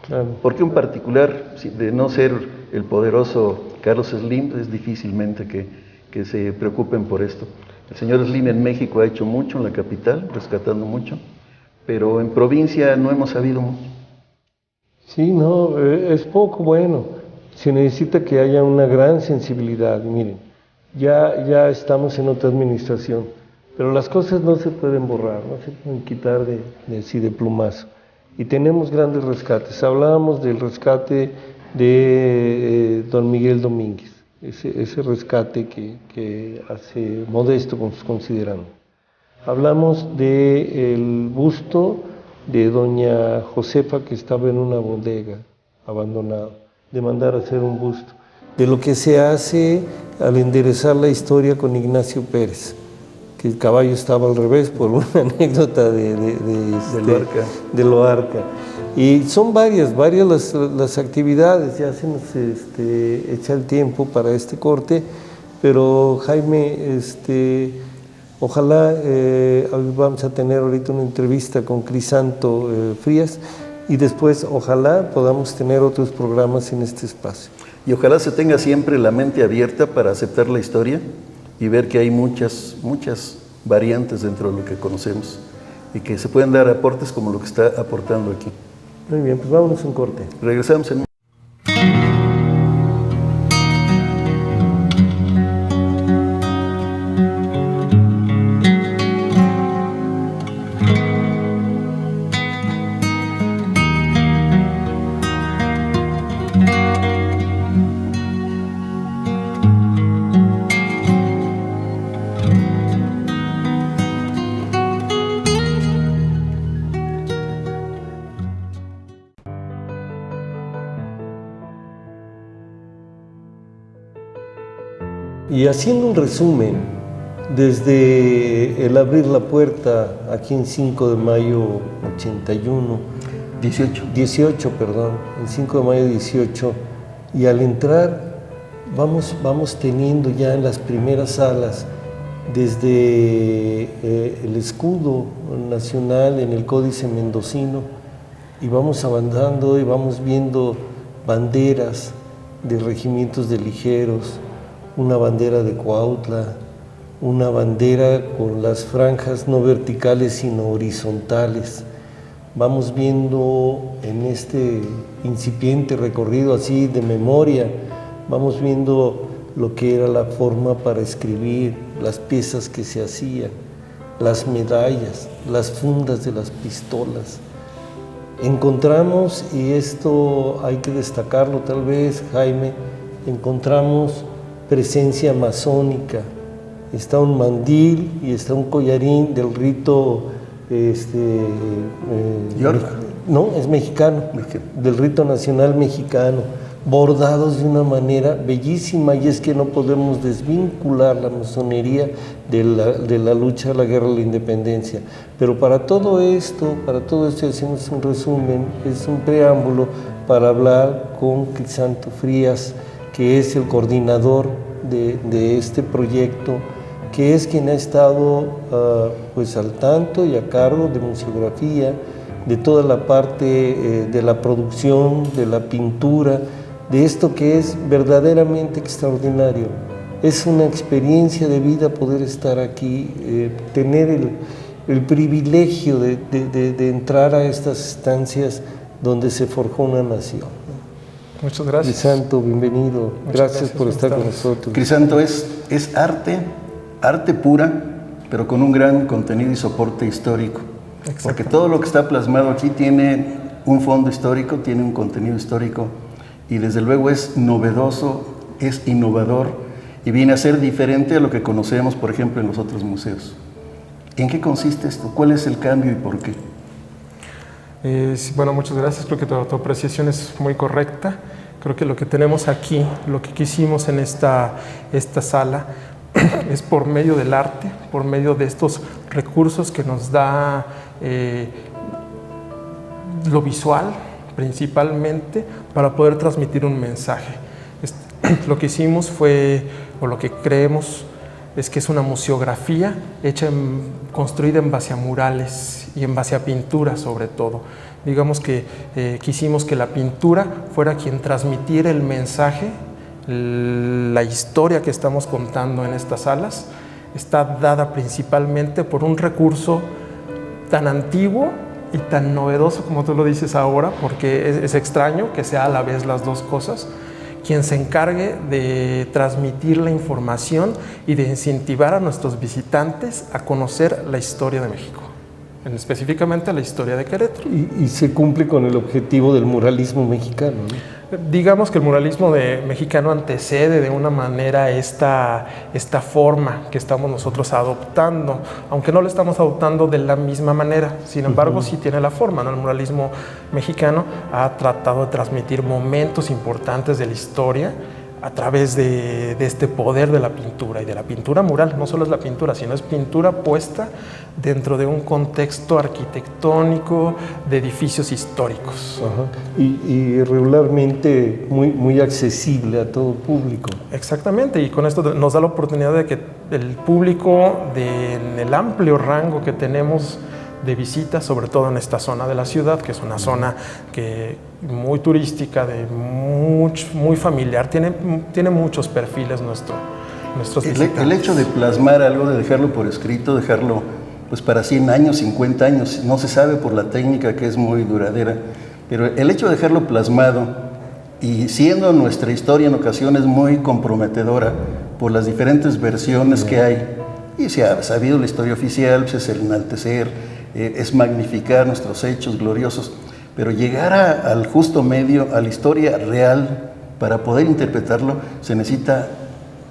Claro. Porque un particular, de no ser el poderoso Carlos Slim, es difícilmente que se preocupen por esto. El señor Slim en México ha hecho mucho, en la capital, rescatando mucho, pero en provincia no hemos sabido mucho. Sí, no, es poco bueno. Se necesita que haya una gran sensibilidad. Miren, ya estamos en otra administración, pero las cosas no se pueden borrar, no se pueden quitar de plumazo. Y tenemos grandes rescates. Hablábamos del rescate de don Miguel Domínguez, ese rescate que hace Modesto considerando. Hablamos del busto de doña Josefa, que estaba en una bodega abandonada, de mandar a hacer un busto, de lo que se hace al enderezar la historia con Ignacio Pérez, que el caballo estaba al revés por una anécdota de Loarca. Y son varias las actividades, ya se nos echa el tiempo para este corte, pero Jaime, ojalá vamos a tener ahorita una entrevista con Crisanto Frías y después ojalá podamos tener otros programas en este espacio. Y ojalá se tenga siempre la mente abierta para aceptar la historia y ver que hay muchas variantes dentro de lo que conocemos y que se pueden dar aportes como lo que está aportando aquí. Muy bien, pues vámonos a un corte. Regresamos en... Y haciendo un resumen, desde el abrir la puerta aquí en 5 de mayo 18, el 5 de mayo 18, y al entrar vamos teniendo ya en las primeras salas, desde el escudo nacional en el Códice Mendocino, y vamos avanzando y vamos viendo banderas de regimientos de ligeros, una bandera de Cuautla, una bandera con las franjas no verticales sino horizontales. Vamos viendo en este incipiente recorrido así de memoria, vamos viendo lo que era la forma para escribir, las piezas que se hacían, las medallas, las fundas de las pistolas. Encontramos, y esto hay que destacarlo tal vez, Jaime, encontramos presencia masónica. Está un mandil y está un collarín del rito no, es mexicano, del rito nacional mexicano, bordados de una manera bellísima, y es que no podemos desvincular la masonería de la lucha a la guerra de la independencia. Pero para todo esto hacemos un resumen, es un preámbulo para hablar con Crisanto Frías, que es el coordinador de este proyecto, que es quien ha estado pues al tanto y a cargo de museografía, de toda la parte de la producción, de la pintura, de esto que es verdaderamente extraordinario. Es una experiencia de vida poder estar aquí, tener el privilegio de entrar a estas estancias donde se forjó una nación. Muchas gracias. Crisanto, bienvenido. Gracias por estar con nosotros. Crisanto, es arte pura, pero con un gran contenido y soporte histórico. Porque todo lo que está plasmado aquí tiene un fondo histórico, tiene un contenido histórico, y desde luego es novedoso, es innovador, y viene a ser diferente a lo que conocemos, por ejemplo, en los otros museos. ¿En qué consiste esto? ¿Cuál es el cambio y por qué? Bueno, muchas gracias. Creo que tu apreciación es muy correcta. Creo que lo que tenemos aquí, lo que quisimos en esta sala, es por medio del arte, por medio de estos recursos que nos da lo visual, principalmente, para poder transmitir un mensaje. Lo que hicimos fue, o lo que creemos, es que es una museografía construida en base a murales y en base a pintura sobre todo. Digamos que quisimos que la pintura fuera quien transmitiera el mensaje, la historia que estamos contando en estas salas. Está dada principalmente por un recurso tan antiguo y tan novedoso como tú lo dices ahora, porque es extraño que sea a la vez las dos cosas, quien se encargue de transmitir la información y de incentivar a nuestros visitantes a conocer la historia de México, específicamente la historia de Querétaro. Y se cumple con el objetivo del muralismo mexicano, ¿no? Digamos que el muralismo mexicano antecede de una manera esta forma que estamos nosotros adoptando, aunque no lo estamos adoptando de la misma manera, sin embargo sí tiene la forma, ¿no? El muralismo mexicano ha tratado de transmitir momentos importantes de la historia a través de este poder de la pintura y de la pintura mural. No solo es la pintura, sino es pintura puesta dentro de un contexto arquitectónico de edificios históricos. Ajá. Y regularmente muy accesible a todo público. Exactamente, y con esto nos da la oportunidad de que el público, en el amplio rango que tenemos de visitas, sobre todo en esta zona de la ciudad, que es una zona muy turística, muy familiar, tiene muchos perfiles nuestros visitantes. El hecho de plasmar algo, de dejarlo por escrito, dejarlo pues para 100 años, 50 años, no se sabe por la técnica que es muy duradera, pero el hecho de dejarlo plasmado y siendo nuestra historia en ocasiones muy comprometedora por las diferentes versiones que hay, y se ha sabido la historia oficial, pues es el enaltecer, es magnificar nuestros hechos gloriosos, pero llegar al justo medio, a la historia real, para poder interpretarlo, se necesita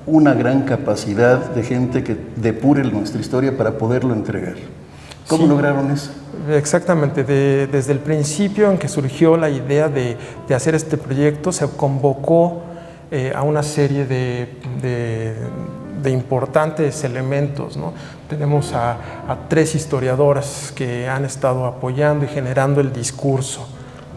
una gran capacidad de gente que depure nuestra historia para poderlo entregar. ¿Cómo lograron eso? Exactamente, desde el principio en que surgió la idea de hacer este proyecto, se convocó a una serie de importantes elementos, ¿no? Tenemos a 3 historiadoras que han estado apoyando y generando el discurso.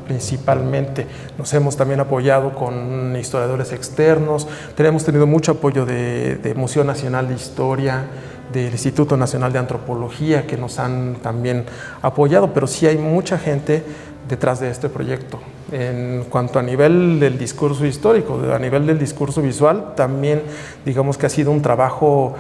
Principalmente nos hemos también apoyado con historiadores externos, hemos tenido mucho apoyo de Museo Nacional de Historia, del Instituto Nacional de Antropología, que nos han también apoyado, pero sí hay mucha gente detrás de este proyecto. En cuanto a nivel del discurso histórico, a nivel del discurso visual, también digamos que ha sido un trabajo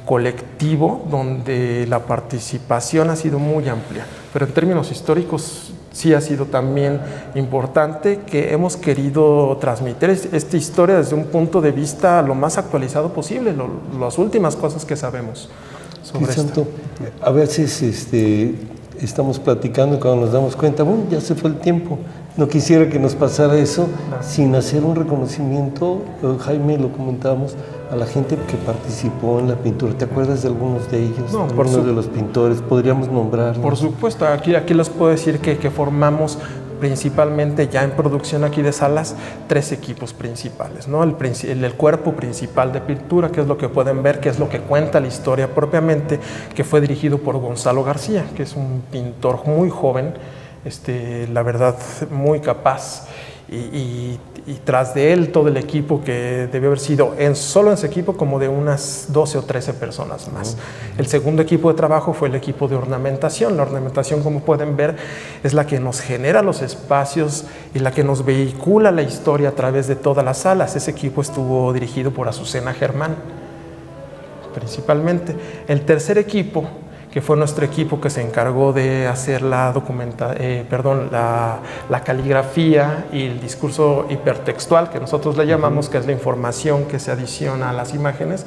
colectivo donde la participación ha sido muy amplia, pero en términos históricos sí ha sido también importante, que hemos querido transmitir esta historia desde un punto de vista lo más actualizado posible, las últimas cosas que sabemos sobre esto. A veces estamos platicando y cuando nos damos cuenta, ya se fue el tiempo. No quisiera que nos pasara eso sin hacer un reconocimiento, Jaime, lo comentábamos, a la gente que participó en la pintura. ¿Te acuerdas de algunos de ellos? No, algunos de los pintores, podríamos nombrarlos. Por supuesto, aquí les puedo decir que formamos principalmente ya en producción aquí de salas 3 equipos principales, ¿no? El cuerpo principal de pintura, que es lo que pueden ver, que es lo que cuenta la historia propiamente, que fue dirigido por Gonzalo García, que es un pintor muy joven, la verdad muy capaz, y tras de él todo el equipo, que debió haber sido solo en ese equipo como de unas 12 o 13 personas más. El segundo equipo de trabajo fue el equipo de ornamentación. La ornamentación, como pueden ver, es la que nos genera los espacios y la que nos vehicula la historia a través de todas las salas. Ese equipo estuvo dirigido por Azucena Germán, principalmente. El tercer equipo, que fue nuestro equipo que se encargó de hacer la caligrafía y el discurso hipertextual, que nosotros le llamamos, que es la información que se adiciona a las imágenes.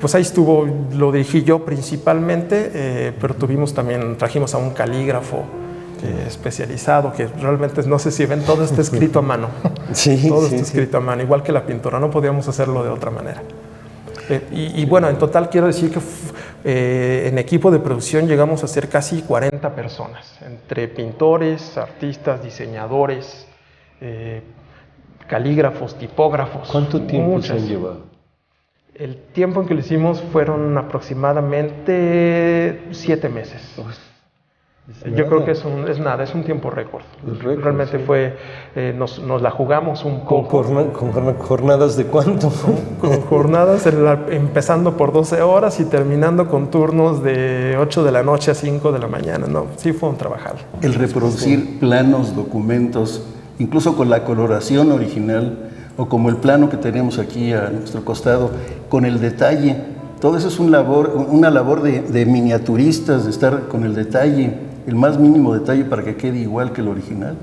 Pues ahí estuvo, lo dirigí yo principalmente, pero trajimos a un calígrafo especializado, que realmente no sé si ven, todo está escrito a mano. Todo está escrito a mano, igual que la pintura, no podíamos hacerlo de otra manera. Y bueno, en total quiero decir que en equipo de producción llegamos a ser casi 40 personas, entre pintores, artistas, diseñadores, calígrafos, tipógrafos. ¿Cuánto tiempo se han llevado? El tiempo en que lo hicimos fueron aproximadamente 7 meses. Yo creo que es un tiempo récord. Realmente fue, nos la jugamos un poco. ¿Con jornadas de cuánto? Con jornadas empezando por 12 horas y terminando con turnos de 8 de la noche a 5 de la mañana. No, sí fue un trabajal. El reproducir planos, documentos, incluso con la coloración original, o como el plano que tenemos aquí a nuestro costado, con el detalle. Todo eso es una labor de miniaturistas, de estar con el detalle, el más mínimo detalle para que quede igual que el original.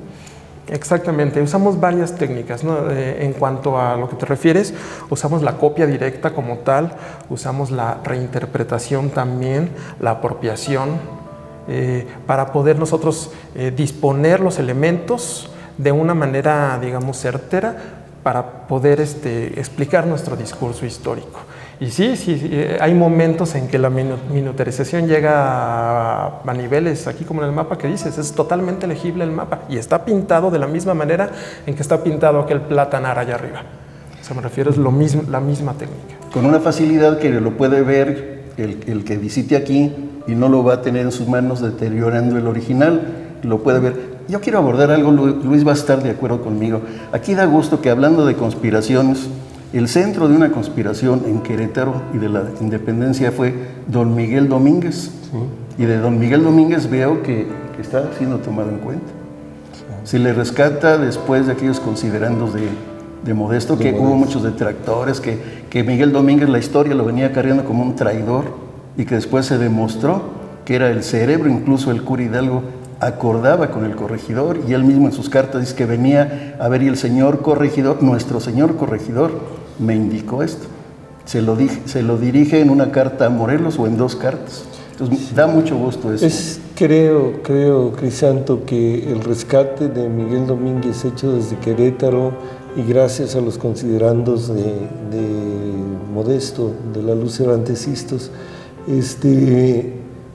Exactamente, usamos varias técnicas, ¿no? En cuanto a lo que te refieres, usamos la copia directa como tal, usamos la reinterpretación también, la apropiación, para poder nosotros disponer los elementos de una manera, digamos, certera, para poder explicar nuestro discurso histórico. Y sí, hay momentos en que la miniaturización llega a niveles, aquí como en el mapa que dices, es totalmente legible el mapa y está pintado de la misma manera en que está pintado aquel platanar allá arriba. O sea, me refiero, es la misma técnica. Con una facilidad que lo puede ver el que visite aquí y no lo va a tener en sus manos deteriorando el original, lo puede ver. Yo quiero abordar algo, Luis va a estar de acuerdo conmigo. Aquí da gusto que, hablando de conspiraciones, el centro de una conspiración en Querétaro y de la independencia fue don Miguel Domínguez. Sí. Y de don Miguel Domínguez veo que está siendo tomado en cuenta. Sí. Se le rescata después de aquellos considerandos de Modesto, que hubo muchos detractores, que Miguel Domínguez, la historia lo venía cargando como un traidor, y que después se demostró que era el cerebro. Incluso el cura Hidalgo acordaba con el corregidor, y él mismo en sus cartas dice que venía a ver, y el señor corregidor, nuestro señor corregidor, me indicó esto. Se lo dirige en una carta a Morelos o en 2 cartas. Entonces, sí, da mucho gusto eso. Creo, Crisanto, que el rescate de Miguel Domínguez hecho desde Querétaro y gracias a los considerandos de Modesto, de la Luz Cervantes-Sistos,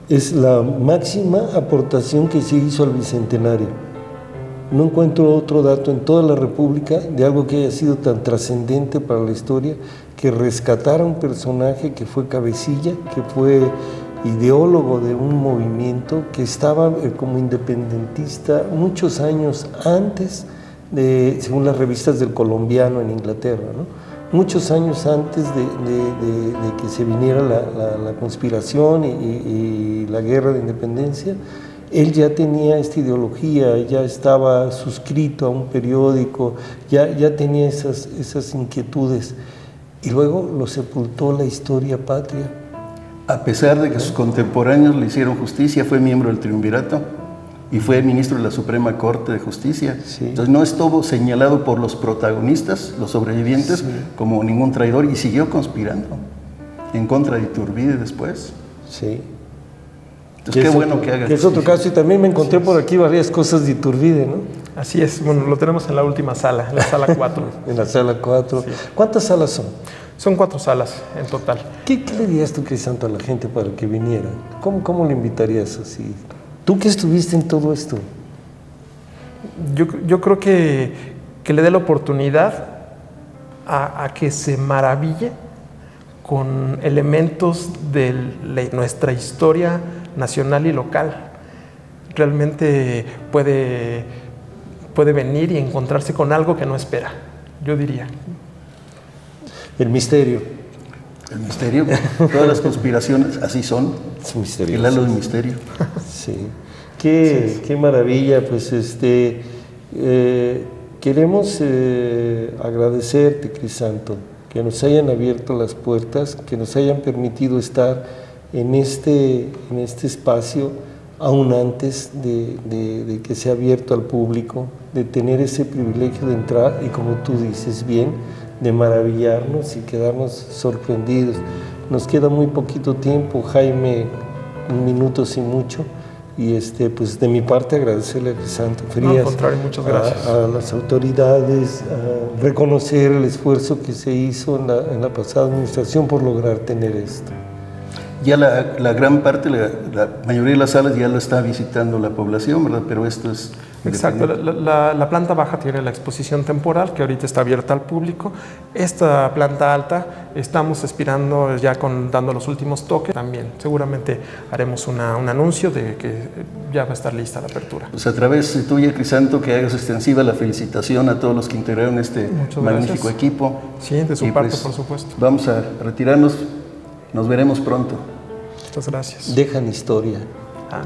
es la máxima aportación que se hizo al Bicentenario. No encuentro otro dato en toda la República de algo que haya sido tan trascendente para la historia, que rescatara un personaje que fue cabecilla, que fue ideólogo de un movimiento, que estaba como independentista muchos años antes de, según las revistas del Colombiano en Inglaterra, ¿no? Muchos años antes de que se viniera la conspiración y la guerra de independencia. Él ya tenía esta ideología, ya estaba suscrito a un periódico, ya tenía esas inquietudes, y luego lo sepultó la historia patria. A pesar de que sus contemporáneos le hicieron justicia, fue miembro del Triunvirato y fue ministro de la Suprema Corte de Justicia. Sí. Entonces no estuvo señalado por los protagonistas, los sobrevivientes, sí, como ningún traidor, y siguió conspirando en contra de Iturbide después. Sí. Entonces, qué bueno que haga. Que es otro caso, y también me encontré por aquí varias cosas de Iturbide, ¿no? Así es, bueno, lo tenemos en la última sala, en la sala 4. En la sala 4. Sí. ¿Cuántas salas son? Son 4 salas en total. ¿Qué le dirías tú, Crisanto, a la gente para que viniera? ¿Cómo le invitarías así? Tú que estuviste en todo esto. Yo creo que le dé la oportunidad a que se maraville con elementos de nuestra historia nacional y local. Realmente puede venir y encontrarse con algo que no espera, yo diría. El misterio. El misterio, todas las conspiraciones así son. Es misterioso. El halo del misterio. Sí. Qué maravilla, pues queremos agradecerte, Crisanto, que nos hayan abierto las puertas, que nos hayan permitido estar en este espacio, aún antes de que sea abierto al público, de tener ese privilegio de entrar y, como tú dices bien, de maravillarnos y quedarnos sorprendidos. Nos queda muy poquito tiempo, Jaime, 1 minuto sin mucho, y pues de mi parte agradecerle a Crisanto Frías, no, al contrario, muchas gracias. A las autoridades, a reconocer el esfuerzo que se hizo en la pasada administración por lograr tener esto. Ya la gran parte, la mayoría de las salas ya lo está visitando la población, ¿verdad? Pero esto es... Exacto, la planta baja tiene la exposición temporal, que ahorita está abierta al público. Esta planta alta estamos aspirando ya dando los últimos toques. También seguramente haremos un anuncio de que ya va a estar lista la apertura. Pues a través de tuya, Crisanto, que hagas extensiva la felicitación a todos los que integraron este magnífico equipo. Sí, de su parte, por supuesto. Vamos a retirarnos, nos veremos pronto. Muchas gracias. Dejan historia. Ah.